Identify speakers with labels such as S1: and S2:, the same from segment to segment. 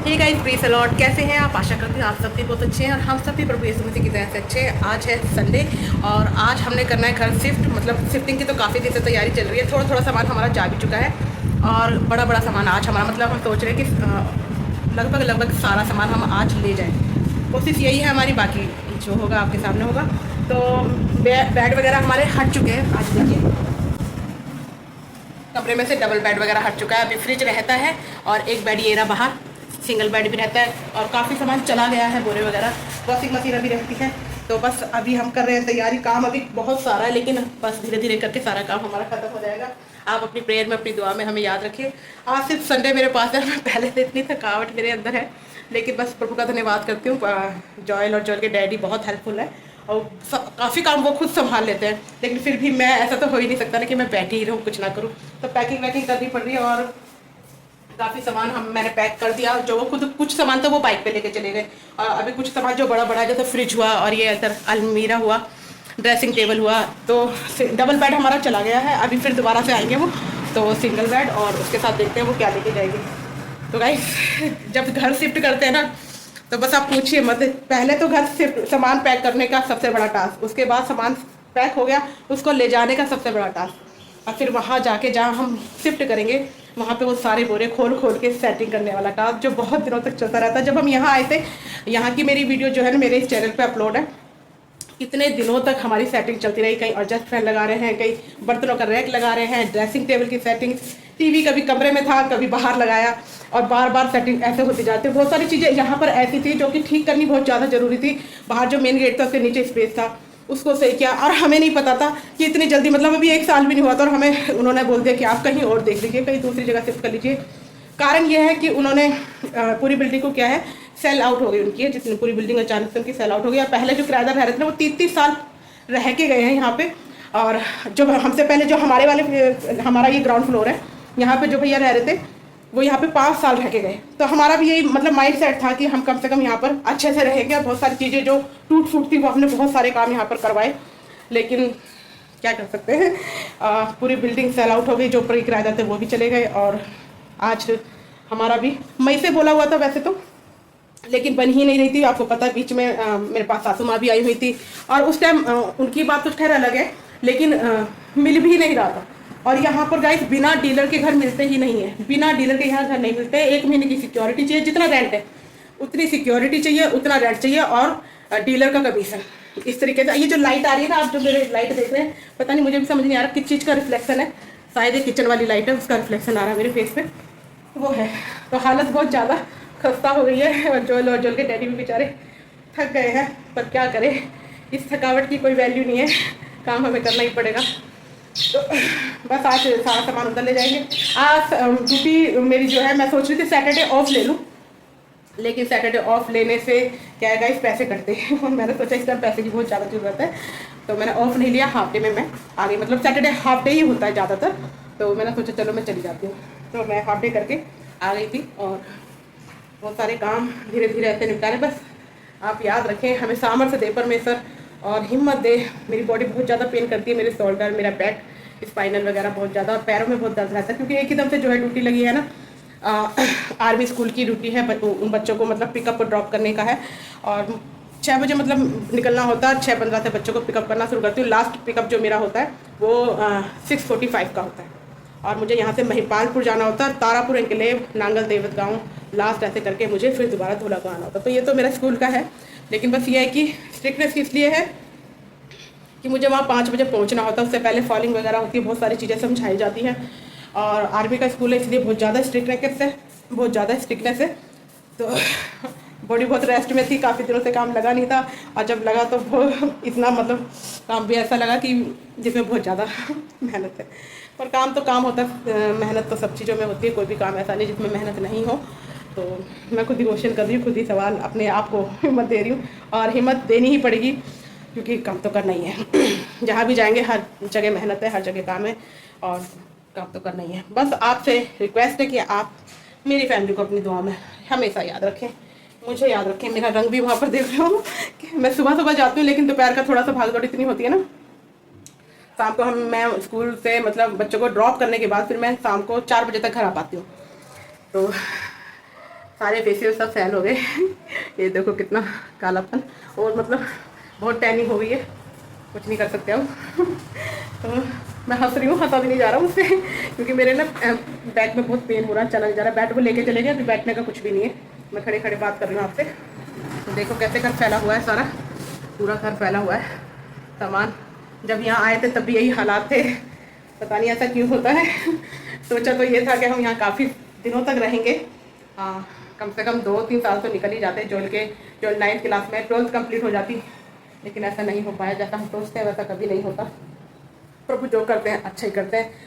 S1: ठीक है, please allot कैसे हैं आप? आशा करती हूँ आप सब भी बहुत अच्छे हैं और हम सब भी प्रभु यीशु मसीह की तरह से अच्छे हैं। आज है संडे और आज हमने करना है घर शिफ्ट। मतलब शिफ्टिंग की तो काफ़ी दिन से तैयारी चल रही है। थोड़ा थोड़ा सामान हमारा जा भी चुका है और बड़ा बड़ा सामान आज हमारा, मतलब हम सोच रहे हैं कि लगभग सारा सामान हम आज ले जाएँ। कोशिश यही है हमारी, बाकी जो होगा आपके सामने होगा। तो बेड वगैरह हमारे हट चुके हैं। आज देखिए कमरे में से डबल बेड वगैरह हट चुका है। अभी फ्रिज रहता है और एक बेड ये रहा बाहर, सिंगल बेड भी रहता है और काफ़ी सामान चला गया है, बोरे वगैरह, वॉशिंग मशीन अभी रहती है। तो बस अभी हम कर रहे हैं तैयारी। काम अभी बहुत सारा है लेकिन बस धीरे धीरे करके सारा काम हमारा खत्म हो जाएगा। आप अपनी प्रेयर में, अपनी दुआ में हमें याद रखिए। आज सिर्फ संडे मेरे पास है, मैं पहले से इतनी थकावट मेरे अंदर है, लेकिन बस प्रभु का धन्यवाद करती हूँ। जॉयल और जॉयल के डैडी बहुत हेल्पफुल है और काफ़ी काम वो खुद संभाल लेते हैं, लेकिन फिर भी मैं, ऐसा तो हो ही नहीं सकता ना कि मैं बैठी ही रहूँ कुछ ना करूँ। तो पैकिंग वैकिंग करनी पड़ रही है और काफ़ी सामान मैंने पैक कर दिया। जो वो खुद, कुछ सामान तो वो बाइक पे लेके चले गए और अभी कुछ सामान जो बड़ा बड़ा, जैसे फ्रिज हुआ और ये इधर अलमीरा हुआ, ड्रेसिंग टेबल हुआ, तो डबल बेड हमारा चला गया है। अभी फिर दोबारा से आएंगे वो, तो सिंगल बेड और उसके साथ देखते हैं वो क्या लेके जाएंगे। तो गाइस जब घर शिफ्ट करते हैं ना तो बस आप पूछिए मत। पहले तो घर शिफ्ट सामान पैक करने का सबसे बड़ा टास्क, उसके बाद सामान पैक हो गया उसको ले जाने का सबसे बड़ा टास्क, और फिर वहाँ जाके जहाँ हम शिफ्ट करेंगे वहाँ पे वो सारे बोरे खोल खोल के सेटिंग करने वाला टास्क जो बहुत दिनों तक चलता रहता है। जब हम यहाँ आए थे, यहाँ की मेरी वीडियो जो है ना मेरे इस चैनल पे अपलोड है, कितने दिनों तक हमारी सेटिंग चलती रही। कहीं एडजस्ट फैन लगा रहे हैं, कहीं बर्तनों का रैक लगा रहे हैं, ड्रेसिंग टेबल की सेटिंग, टीवी कभी कमरे में था कभी बाहर लगाया, और बार बार सेटिंग ऐसे होती जाती है। बहुत सारी चीज़ें यहाँ पर ऐसी थी जो कि ठीक करनी बहुत ज़्यादा ज़रूरी थी। बाहर जो मेन गेट था उसके नीचे स्पेस था, उसको सही किया, और हमें नहीं पता था कि इतनी जल्दी, मतलब अभी 1 साल भी नहीं हुआ था और हमें उन्होंने बोल दिया कि आप कहीं और देख लीजिए, कहीं दूसरी जगह शिफ्ट कर लीजिए। कारण यह है कि उन्होंने पूरी बिल्डिंग को क्या है, सेल आउट हो गई उनकी है, जितनी पूरी बिल्डिंग अचानक से उनकी सेल आउट हो गई। पहले जो किराएदार रह रहे थे ना वो 30-30 साल रह के गए हैं यहाँ पे, और जो हमसे पहले जो हमारे वाले, हमारा ये ग्राउंड फ्लोर है, यहाँ पे जो भैया रह रहे थे वो यहाँ पे 5 साल रह के गए। तो हमारा भी यही मतलब माइंड सेट था कि हम कम से कम यहाँ पर अच्छे से रहेंगे। बहुत सारी चीज़ें जो टूट फूट थी वो हमने बहुत सारे काम यहाँ पर करवाए, लेकिन क्या कर सकते हैं, पूरी बिल्डिंग सेल आउट हो गई। जो ऊपर किराएदार थे वो भी चले गए और आज हमारा भी मई से बोला हुआ था वैसे तो, लेकिन बन ही नहीं रही थी। आपको पता है बीच में मेरे पास सासू माँ भी आई हुई थी और उस टाइम उनकी बात तो खैर अलग है, लेकिन मिल भी नहीं रहा था। और यहाँ पर गाइस बिना डीलर के घर मिलते ही नहीं है, बिना डीलर के यहाँ घर नहीं मिलते। 1 महीने की सिक्योरिटी चाहिए, जितना रेंट है उतनी सिक्योरिटी चाहिए, उतना रेंट चाहिए, और डीलर का कमीशन। इस तरीके से ये जो लाइट आ रही है ना, आप जो मेरे लाइट देख रहे हैं, पता नहीं मुझे भी समझ नहीं आ रहा किस चीज़ का रिफ्लेक्शन है, शायद ये किचन वाली लाइट है, उसका रिफ्लेक्शन आ रहा है मेरे फेस पे, वो है। तो हालत बहुत ज़्यादा खस्ता हो गई है और जोल के डैडी भी बेचारे थक गए हैं, पर क्या करें, इस थकावट की कोई वैल्यू नहीं है, काम हमें करना ही पड़ेगा। तो बस आज सारा सामान उधर ले जाएंगे। आज ड्यूटी मेरी जो है, मैं सोच रही थी सैटरडे ऑफ ले लूँ, लेकिन सैटरडे ऑफ लेने से क्या है गाइस, पैसे कटते हैं और मैंने सोचा इस टाइम पैसे की बहुत ज़्यादा ज़रूरत है, तो मैंने ऑफ नहीं लिया। हाफ डे में मैं आ गई, मतलब सैटरडे हाफ डे ही होता है ज़्यादातर, तो मैंने सोचा चलो मैं चली जाती हूँ। तो मैं हाफ डे करके आ गई थी और बहुत सारे काम धीरे धीरे ऐसे निपटा रहे। बस आप याद रखें, हमें सामर्थ्य दे परमेश्वर और हिम्मत दे। मेरी बॉडी बहुत ज़्यादा पेन करती है, मेरे शोल्डर, मेरा बैक, स्पाइनल वगैरह बहुत ज़्यादा, और पैरों में बहुत दर्द रहता है, क्योंकि एक ही दम से जो है ड्यूटी लगी है ना। आर्मी स्कूल की ड्यूटी है, उन बच्चों को मतलब पिकअप और ड्रॉप करने का है, और 6 बजे मतलब निकलना होता है। 6:15 से बच्चों को पिकअप करना शुरू करती हूँ। लास्ट पिकअप जो मेरा होता है वो 6:45 का होता है, और मुझे यहाँ से महिपालपुर जाना होता है, तारापुर, एंकलेव, नांगल, देवत गाँव, लास्ट ऐसे करके मुझे फिर दोबारा धोला को आना होता है। तो ये तो मेरा स्कूल का है, लेकिन बस ये है कि स्ट्रिक्टनेस इसलिए है कि मुझे वहाँ 5 बजे पहुँचना होता है। उससे पहले फॉलिंग वगैरह होती है, बहुत सारी चीज़ें समझाई जाती हैं, और आर्मी का स्कूल है इसलिए बहुत ज़्यादा स्ट्रिक्टनेस है, बहुत ज़्यादा स्ट्रिक्टनेस है। तो बॉडी बहुत रेस्ट में थी, काफ़ी दिनों से काम लगा नहीं था, और जब लगा तो इतना मतलब काम भी ऐसा लगा कि जिसमें बहुत ज़्यादा मेहनत है। पर काम तो काम होता है, मेहनत तो सब चीज़ों में होती है, कोई भी काम ऐसा नहीं जिसमें मेहनत नहीं हो। तो मैं खुद ही क्वेश्चन कर रही हूँ, खुद ही सवाल अपने आप को हिम्मत दे रही हूँ, और हिम्मत देनी ही पड़ेगी क्योंकि काम तो करना ही है। जहाँ भी जाएंगे हर जगह मेहनत है, हर जगह काम है, और काम तो करना ही है। बस आपसे रिक्वेस्ट है कि आप मेरी फैमिली को अपनी दुआ में हमेशा याद रखें, मुझे याद रखें। मेरा रंग भी वहाँ पर देख रहे हो कि मैं सुबह सुबह जाती हूँ, लेकिन दोपहर का थोड़ा सा भाग दौड़ इतनी होती है ना। शाम को मैं स्कूल से मतलब बच्चों को ड्रॉप करने के बाद फिर मैं शाम को 4 बजे तक घर आ पाती हूँ। तो सारे फेशियल सब फेल हो गए। ये देखो कितना कालापन, और मतलब बहुत टैनिंग हो गई है, कुछ नहीं कर सकते अब। तो मैं हंस रही हूँ, हंसा भी नहीं जा रहा मुझसे, क्योंकि मेरे ना बैक में बहुत पेन हो रहा है, चला नहीं जा रहा। बैट को लेके चले गए, अभी बैठने का कुछ भी नहीं है, मैं खड़े खड़े बात कर रही हूँ आपसे। तो देखो कैसे घर फैला हुआ है, सारा पूरा घर फैला हुआ है सामान। जब यहाँ आए थे तब भी यही हालात थे, पता नहीं ऐसा क्यों होता है। सोचा तो ये था कि हम यहाँ काफ़ी दिनों तक रहेंगे, कम से कम 2-3 साल तो निकल ही जाते, जो 9th क्लास में 12th कंप्लीट हो जाती, लेकिन ऐसा नहीं हो पाया। जैसा हम सोचते हैं वैसा कभी नहीं होता। प्रभु जो करते हैं अच्छा ही करते हैं।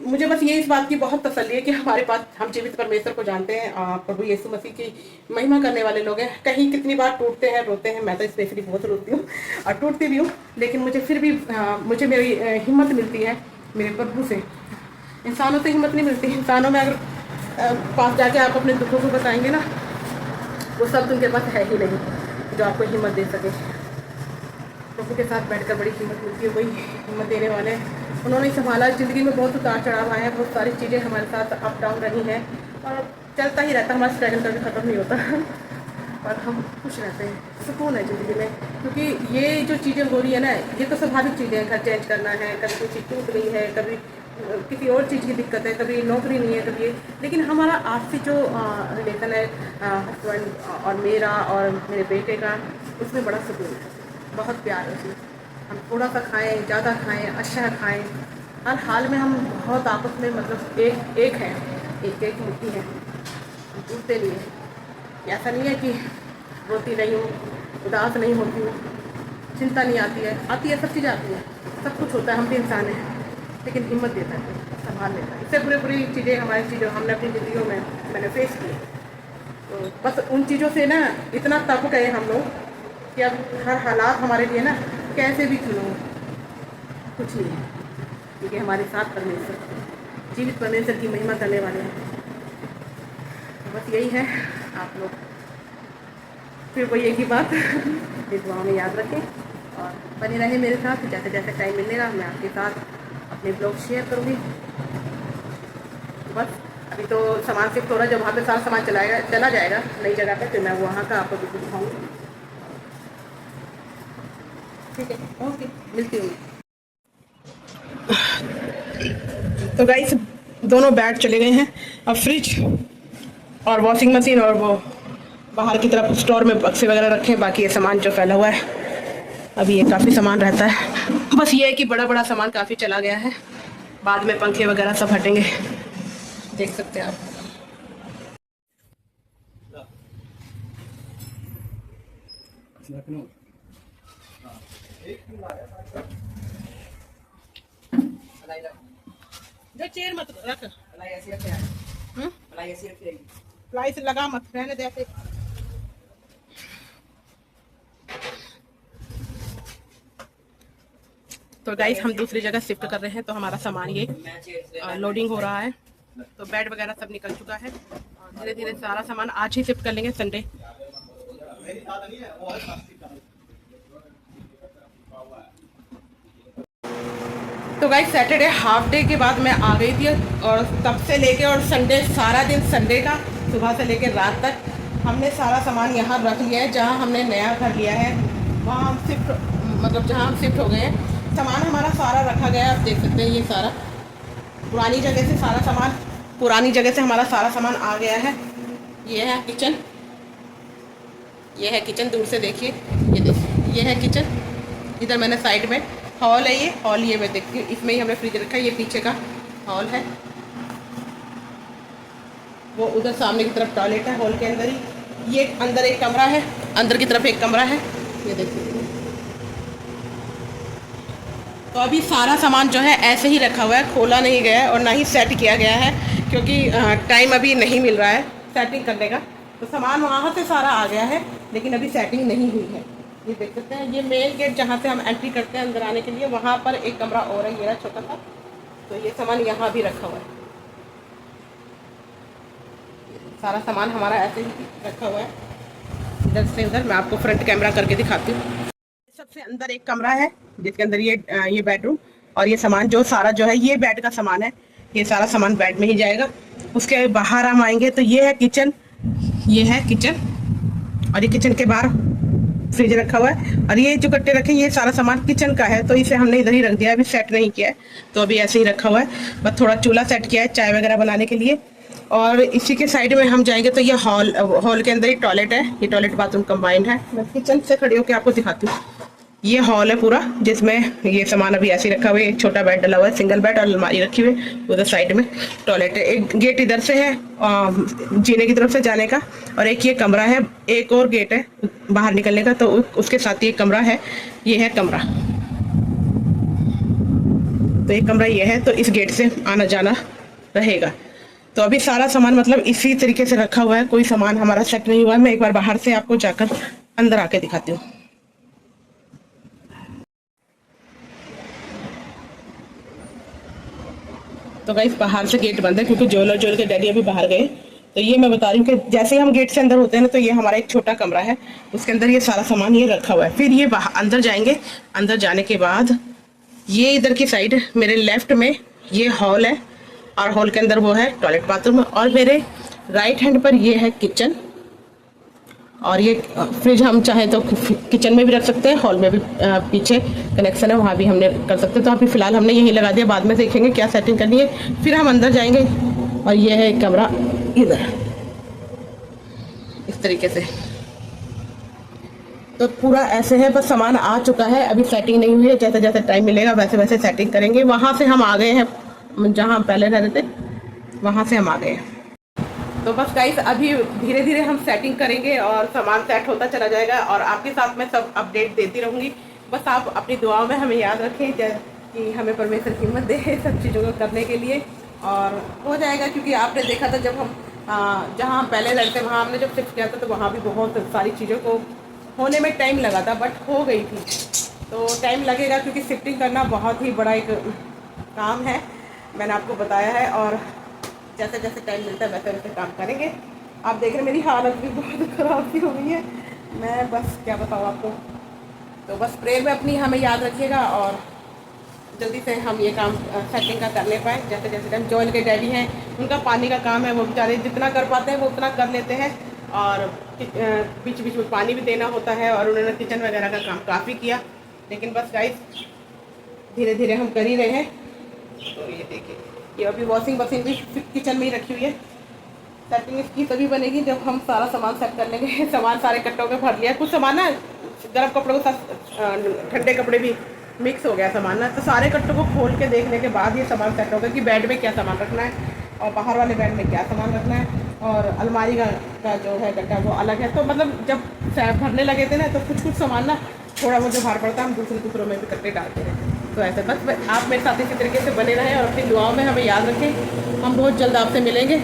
S1: मुझे बस ये इस बात की बहुत तसल्ली है कि हमारे पास हम जीवित परमेश्वर को जानते हैं, प्रभु यीशु मसीह की महिमा करने वाले लोग हैं। कहीं कितनी बार टूटते हैं, रोते हैं, मैं तो स्पेशली बहुत रोती हूँ और टूटती भी हूँ, लेकिन मुझे फिर भी मुझे मेरी हिम्मत मिलती है मेरे प्रभु से। इंसानों से हिम्मत नहीं मिलती। इंसानों में अगर पास जाके आप अपने दुखों को बताएंगे ना, वो सब उनके पास है ही नहीं जो आपको हिम्मत दे सके। प्रभु के साथ बैठकर बड़ी हिम्मत मिलती है, वही हिम्मत देने वाले। उन्होंने संभाला, ज़िंदगी में बहुत उतार चढ़ाव आए हैं, बहुत सारी चीज़ें हमारे साथ अप डाउन रही हैं, और चलता ही रहता, हमारा स्ट्रगल कभी ख़त्म नहीं होता। और हम खुश रहते हैं, सुकून है ज़िंदगी में, क्योंकि ये जो चीज़ें हो रही है ना, ये तो स्वाभाविक चीज़ें हैं। घर चेंज करना है, कभी कोई चीज़ टूट गई है, कभी किसी और चीज़ की दिक्कत है, कभी नौकरी नहीं है, कभी ये। लेकिन हमारा आपसी जो रिलेशन है हस्बैंड और मेरा और मेरे बेटे का, उसमें बड़ा सुकून है, बहुत प्यार है उसमें। हम थोड़ा सा खाएं, ज़्यादा खाएं, अच्छा खाएं, हर हाल में हम बहुत आपस में मतलब एक है, एक मिट्टी है, टूटते नहीं है। ऐसा नहीं है कि रोती नहीं हूँ, उदास नहीं होती हूँ, चिंता नहीं आती है, सब चीज़ें आती है, सब कुछ होता है, हम भी इंसान हैं, लेकिन हिम्मत देता है, संभाल लेता है। इससे बुरी चीज़ें हमारी चीज़ें हमने अपनी ज़िंदगियों में मैंने फेस की। तो बस उन चीज़ों से ना इतना तप गए हम लोग कि अब हर हालात हमारे लिए ना कैसे भी क्यों कुछ नहीं है, क्योंकि हमारे साथ परमेश्वर, जीवित परमेश्वर की महिमा करने वाले हैं। तो बस यही है, आप लोग फिर वही एक ही बात इस दुआ में याद रखें और बने रहें मेरे साथ। जैसे जैसे टाइम मिलेगा मैं आपके साथ अपने ब्लॉग शेयर करूँगी। बस अभी तो सामान सिर्फ थोड़ा, जब वहाँ पे सारा सामान चला जाएगा नई जगह पे, फिर मैं वहाँ का आपको बिल्कुल दिखाऊँगी। ठीक है, ओके, मिलती हूँ। तो गाइस दोनों बैठ चले गए हैं। अब फ्रिज और वॉशिंग मशीन और वो बाहर की तरफ स्टोर में बक्से वगैरह रखे हैं, बाकी ये सामान जो फैला हुआ है, अभी ये काफ़ी सामान रहता है। बस ये है कि बड़ा बड़ा सामान काफ़ी चला गया है, बाद में पंखे वगैरह सब हटेंगे, देख सकते हैं आप। जो चेयर मत रख, प्लाई से लगा मत, रहने दे ऐसे। तो गाइस हम दूसरी जगह शिफ्ट कर रहे हैं, तो हमारा सामान ये लोडिंग हो रहा है। तो बेड वगैरह सब निकल चुका है और धीरे धीरे सारा सामान आज ही शिफ्ट कर लेंगे, संडे। तो गाइस सैटरडे हाफ डे के बाद मैं आ गई थी, और तब से लेके और संडे सारा दिन, संडे का सुबह से लेके रात तक हमने सारा सामान यहाँ रख लिया है। जहाँ हमने नया घर लिया है वहाँ हम शिफ्ट, मतलब जहाँ हम शिफ्ट हो गए हैं, सामान हमारा सारा रखा गया है। आप देख सकते हैं ये सारा पुरानी जगह से, सारा सामान पुरानी जगह से हमारा सारा सामान आ गया है। ये है किचन, ये है किचन, दूर से देखिए, ये देखिए ये है किचन। इधर मैंने साइड में हॉल है, ये हॉल, ये मैं देखती हूँ, इसमें ही हमने फ्रिज रखा है। ये पीछे का हॉल है, वो उधर सामने की तरफ टॉयलेट है, हॉल के अंदर ही। ये अंदर एक कमरा है, अंदर की तरफ एक कमरा है, ये देखिए। तो अभी सारा सामान जो है ऐसे ही रखा हुआ है, खोला नहीं गया है और ना ही सेट किया गया है, क्योंकि टाइम अभी नहीं मिल रहा है सेटिंग करने का। तो सामान वहाँ से सारा आ गया है, लेकिन अभी सेटिंग नहीं हुई है। ये देख सकते हैं, ये मेन गेट जहाँ से हम एंट्री करते हैं अंदर आने के लिए, वहाँ पर एक कमरा और है, ये रहा छोटा सा। तो ये सामान यहाँ भी रखा हुआ है, सारा सामान हमारा ऐसे ही रखा हुआ है इधर से उधर। मैं आपको फ्रंट कैमरा करके दिखाती हूँ। सबसे अंदर एक कमरा है जिसके अंदर ये बेडरूम, और ये सामान जो सारा जो है ये बेड का सामान है, ये सारा सामान बेड में ही जाएगा। उसके बाहर हम आएंगे तो ये है किचन, ये है किचन, और ये किचन के बाहर फ्रिज रखा हुआ है, और ये जो कट्टे रखे ये सारा सामान किचन का है, तो इसे हमने इधर ही रख दिया है, अभी सेट नहीं किया है, तो अभी ऐसे ही रखा हुआ है। बस थोड़ा चूल्हा सेट किया है चाय वगैरह बनाने के लिए। और इसी के साइड में हम जाएंगे तो ये हॉल के अंदर ही टॉयलेट है, ये टॉयलेट बाथरूम कंबाइंड है। मैं किचन से खड़ी होकर आपको दिखाती हूँ। ये हॉल है पूरा, जिसमें ये सामान अभी ऐसे ही रखा हुआ है। एक छोटा बेड डला हुआ है, सिंगल बेड, और अलमारी रखी हुई है। उधर साइड में टॉयलेट है। एक गेट इधर से है जीने की तरफ से जाने का, और एक ये कमरा है, एक और गेट है बाहर निकलने का, तो उसके साथ ही एक कमरा है। ये है कमरा, तो ये कमरा ये है, तो इस गेट से आना जाना रहेगा। तो अभी सारा सामान मतलब इसी तरीके से रखा हुआ है, कोई सामान हमारा सेट नहीं हुआ है। मैं एक बार बाहर से आपको जाकर अंदर आके दिखाती हूँ। तो गाइस बाहर से गेट बंद है, क्योंकि जोल के डैडी अभी बाहर गए। तो ये मैं बता रही हूँ कि जैसे ही हम गेट से अंदर होते हैं ना, तो ये हमारा एक छोटा कमरा है, उसके अंदर ये सारा सामान ये रखा हुआ है। फिर ये बाहर अंदर जाएंगे, अंदर जाने के बाद ये इधर की साइड मेरे लेफ्ट में ये हॉल है, और हॉल के अंदर वो है टॉयलेट बाथरूम, और मेरे राइट हैंड पर ये है किचन। और ये फ्रिज हम चाहे तो किचन में भी रख सकते हैं, हॉल में भी पीछे कनेक्शन है, वहाँ भी हमने कर सकते हैं। तो अभी फ़िलहाल हमने यही लगा दिया, बाद में देखेंगे क्या सेटिंग करनी है। फिर हम अंदर जाएंगे, और ये है कमरा इधर इस तरीके से। तो पूरा ऐसे है, बस सामान आ चुका है, अभी सेटिंग नहीं हुई है। जैसे जैसे टाइम मिलेगा वैसे वैसे सेटिंग करेंगे। वहाँ से हम आ गए हैं, जहाँ हम पहले रहते थे वहाँ से हम आ गए हैं। तो बस गाइस अभी धीरे धीरे हम सेटिंग करेंगे, और सामान सेट होता चला जाएगा, और आपके साथ मैं सब अपडेट देती रहूँगी। बस आप अपनी दुआओं में हमें याद रखें कि हमें परमेश्वर हिम्मत दे सब चीज़ों को करने के लिए, और हो जाएगा। क्योंकि आपने देखा था जब हम जहाँ हम पहले रहते वहाँ हमने जब शिफ्ट किया था, तो वहाँ भी बहुत सारी चीज़ों को होने में टाइम लगा था, बट हो गई थी। तो टाइम लगेगा, क्योंकि शिफ्टिंग करना बहुत ही बड़ा एक काम है, मैंने आपको बताया है। और जैसे जैसे टाइम मिलता है वैसे वैसे काम करेंगे। आप देख रहे हैं मेरी हालत भी बहुत ख़राब सी हो गई है, मैं बस क्या बताऊँ आपको। तो बस प्रेयर में अपनी हमें याद रखिएगा, और जल्दी से हम ये काम सेटिंग का करने पाएँ। जैसे जैसे टाइम जोएल के डैडी हैं, उनका पानी का काम है, वो बेचारे जितना कर पाते हैं वो उतना कर लेते हैं, और बीच बीच में पानी भी देना होता है, और उन्होंने किचन वगैरह का काम काफ़ी किया। लेकिन बस गाइस धीरे धीरे हम कर ही रहे हैं। तो ये देखिए, ये अभी वॉशिंग मशीन भी किचन में ही रखी हुई है। सेटिंग इसकी तभी बनेगी जब हम सारा सामान सेट कर लेंगे। सामान सारे कट्टों में भर लिया, कुछ सामान ना गर्म कपड़ों के साथ ठंडे कपड़े भी मिक्स हो गया सामान ना, तो सारे कट्टों को खोल के देखने के बाद ये सामान सेट होगा कि बेड में क्या सामान रखना है, और बाहर वाले बेड में क्या सामान रखना है, और अलमारी का जो है गड्ढा वो अलग है। तो मतलब जब भरने लगे थे ना, तो कुछ कुछ सामान ना थोड़ा बहुत जो भार पड़ता है हम दूसरे टुकड़ों में भी कट्टे डालते हैं। तो ऐसे बस आप मेरे साथ इसी तरीके से बने रहें, और अपनी दुआओं में हमें याद रखें। हम बहुत जल्द आपसे मिलेंगे,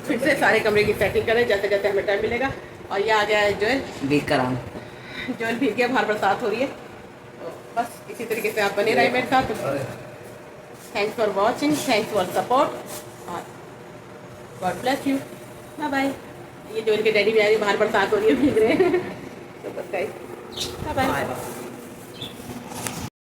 S1: फिर से सारे कमरे की सेटिंग करें जैसे जैसे हमें टाइम मिलेगा। और ये आ गया है जोएल भीग गया, बाहर बरसात हो रही है। तो बस इसी तरीके से आप बने रहे मेरे साथ। Thanks for watching, thanks for support, और God bless you, bye bye. ये जोएल के डैडी भी आ रही, बाहर बरसात हो रही है, भीग रहे हैं। तो बस गाइस बाय बाय।